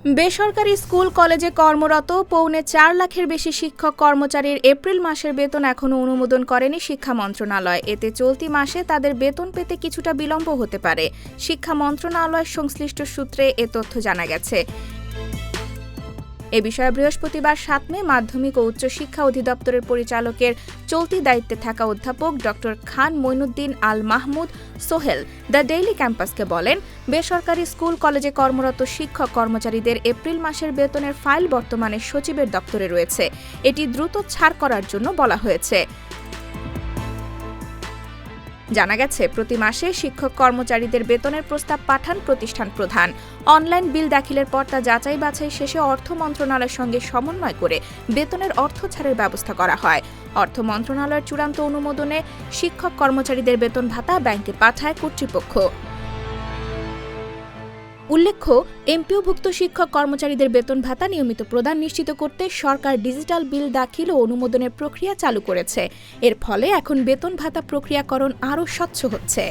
বেসরকারি স্কুল কলেজে কর্মরত পৌনে 4 লাখের বেশি শিক্ষক কর্মচারীর এপ্রিল মাসের বেতন এখনো অনুমোদন করেনি শিক্ষা মন্ত্রণালয়। এতে চলতি মাসে তাদের বেতন পেতে কিছুটা বিলম্ব হতে পারে। শিক্ষা মন্ত্রণালয়ের সংশ্লিষ্ট সূত্রে এ তথ্য জানা গেছে। এ বিষয়ে বৃহস্পতিবার 7 মে মাধ্যমিক ও উচ্চ শিক্ষা অধিদপ্তরের পরিচালকের চলতি দায়িত্বে থাকা অধ্যাপক ড. খান মঈনুদ্দিন আল মাহমুদ সোহেল দ্য ডেইলি ক্যাম্পাসকে বলেন, বেসরকারি স্কুল কলেজে কর্মরত শিক্ষক কর্মচারীদের এপ্রিল মাসের বেতনের ফাইল বর্তমানে সচিবের দপ্তরে রয়েছে। এটি দ্রুত ছাড় করার জন্য বলা হয়েছে। জানা গেছে, প্রতি মাসে শিক্ষক কর্মচারীদের বেতনের প্রস্তাব পাঠান প্রতিষ্ঠান প্রধান। অনলাইন বিল দাখিলের পর তা যাচাই বাছাই শেষে অর্থ মন্ত্রণালয়ের সঙ্গে সমন্বয় করে বেতনের অর্থ ছাড়ের ব্যবস্থা করা হয়। অর্থ মন্ত্রণালয়ের চূড়ান্ত অনুমোদনে শিক্ষক কর্মচারীদের বেতন ভাতা ব্যাংকে পাঠায় কর্তৃপক্ষ। উল্লেখ্য, এমপিওভুক্ত শিক্ষক কর্মচারীদের বেতন ভাতা নিয়মিত প্রদান নিশ্চিত করতে সরকার ডিজিটাল বিল দাখিল ও অনুমোদনের প্রক্রিয়া চালু করেছে। এর ফলে এখন বেতন ভাতা প্রক্রিয়াকরণ আরও স্বচ্ছ হচ্ছে।